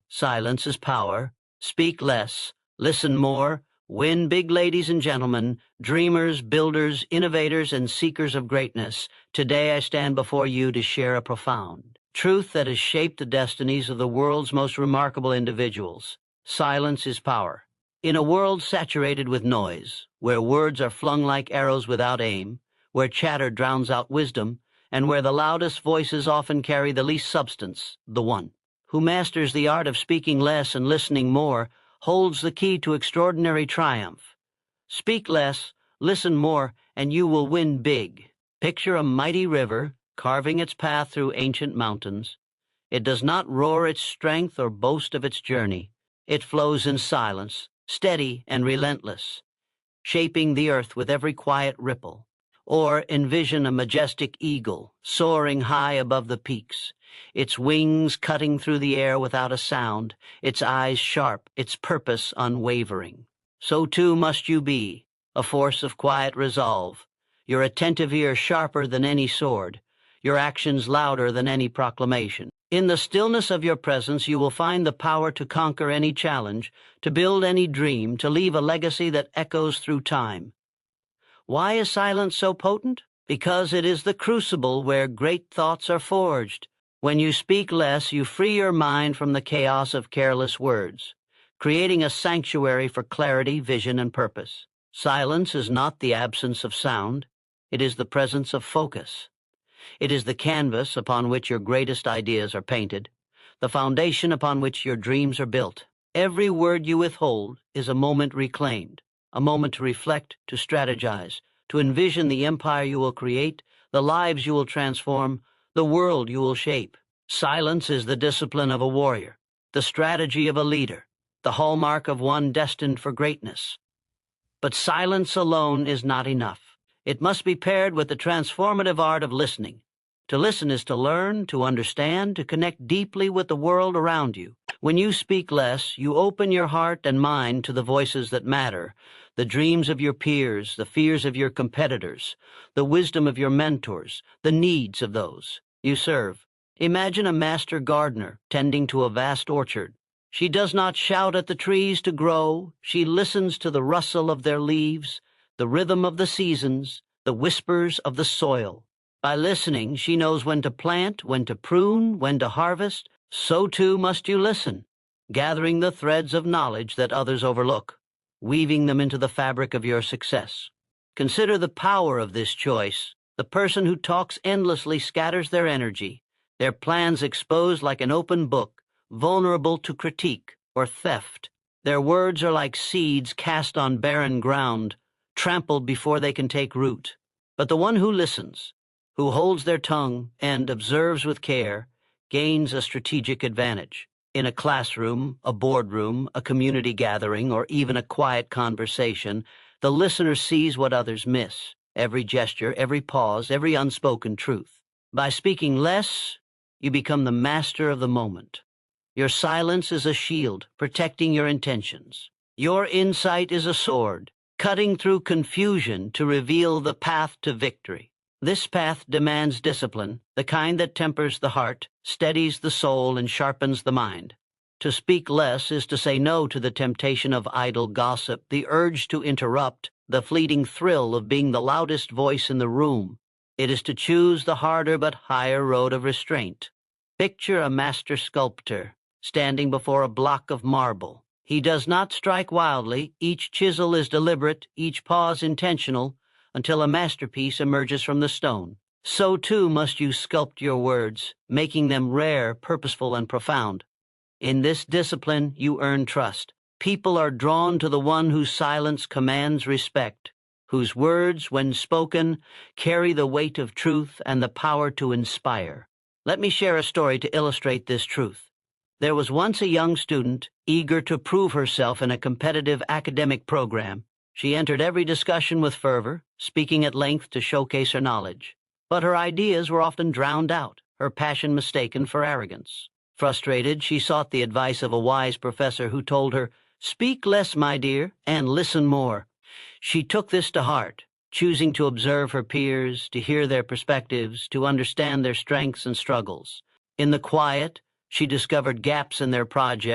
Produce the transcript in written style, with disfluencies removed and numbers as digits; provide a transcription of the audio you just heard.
Silence is power. Speak less, listen more, win big, ladies and gentlemen, dreamers, builders, innovators, and seekers of greatness. Today I stand before you to share a profound truth that has shaped the destinies of the world's most remarkable individuals. Silence is power. In a world saturated with noise, where words are flung like arrows without aim, where chatter drowns out wisdom, and where the loudest voices often carry the least substance, the one who masters the art of speaking less and listening more holds the key to extraordinary triumph. Speak less, listen more, and you will win big. Picture a mighty river carving its path through ancient mountains. It does not roar its strength or boast of its journey. It flows in silence, steady and relentless, shaping the earth with every quiet ripple. Or envision a majestic eagle soaring high above the peaks, its wings cutting through the air without a sound, its eyes sharp, its purpose unwavering. So too must you be, a force of quiet resolve, your attentive ear sharper than any sword, your actions louder than any proclamation. In the stillness of your presence you will find the power to conquer any challenge, to build any dream, to leave a legacy that echoes through time. Why is silence so potent? Because it is the crucible where great thoughts are forged. When you speak less, you free your mind from the chaos of careless words, creating a sanctuary for clarity, vision, and purpose. Silence is not the absence of sound. It is the presence of focus. It is the canvas upon which your greatest ideas are painted, the foundation upon which your dreams are built. Every word you withhold is a moment reclaimed. A moment to reflect, to strategize, to envision the empire you will create, the lives you will transform, the world you will shape. Silence is the discipline of a warrior, the strategy of a leader, the hallmark of one destined for greatness. But silence alone is not enough. It must be paired with the transformative art of listening. To listen is to learn, to understand, to connect deeply with the world around you. When you speak less, you open your heart and mind to the voices that matter, the dreams of your peers, the fears of your competitors, the wisdom of your mentors, the needs of those you serve. Imagine a master gardener tending to a vast orchard. She does not shout at the trees to grow. She listens to the rustle of their leaves, the rhythm of the seasons, the whispers of the soil. By listening, she knows when to plant, when to prune, when to harvest. So too must you listen, gathering the threads of knowledge that others overlook, weaving them into the fabric of your success. Consider the power of this choice. The person who talks endlessly scatters their energy, their plans exposed like an open book, vulnerable to critique or theft. Their words are like seeds cast on barren ground, trampled before they can take root. But the one who listens, who holds their tongue and observes with care, gains a strategic advantage. In a classroom, a boardroom, a community gathering, or even a quiet conversation, the listener sees what others miss, every gesture, every pause, every unspoken truth. By speaking less, you become the master of the moment. Your silence is a shield, protecting your intentions. Your insight is a sword, cutting through confusion to reveal the path to victory. This path demands discipline, the kind that tempers the heart, steadies the soul, and sharpens the mind. To speak less is to say no to the temptation of idle gossip, the urge to interrupt, the fleeting thrill of being the loudest voice in the room. It is to choose the harder but higher road of restraint. Picture a master sculptor standing before a block of marble. He does not strike wildly. Each chisel is deliberate, each pause intentional, until a masterpiece emerges from the stone. So too must you sculpt your words, making them rare, purposeful, and profound. In this discipline, you earn trust. People are drawn to the one whose silence commands respect, whose words, when spoken, carry the weight of truth and the power to inspire. Let me share a story to illustrate this truth. There was once a young student, eager to prove herself in a competitive academic program. She entered every discussion with fervor, speaking at length to showcase her knowledge. But her ideas were often drowned out, her passion mistaken for arrogance. Frustrated, she sought the advice of a wise professor who told her, "Speak less, my dear, and listen more." She took this to heart, choosing to observe her peers, to hear their perspectives, to understand their strengths and struggles. In the quiet, she discovered gaps in their project.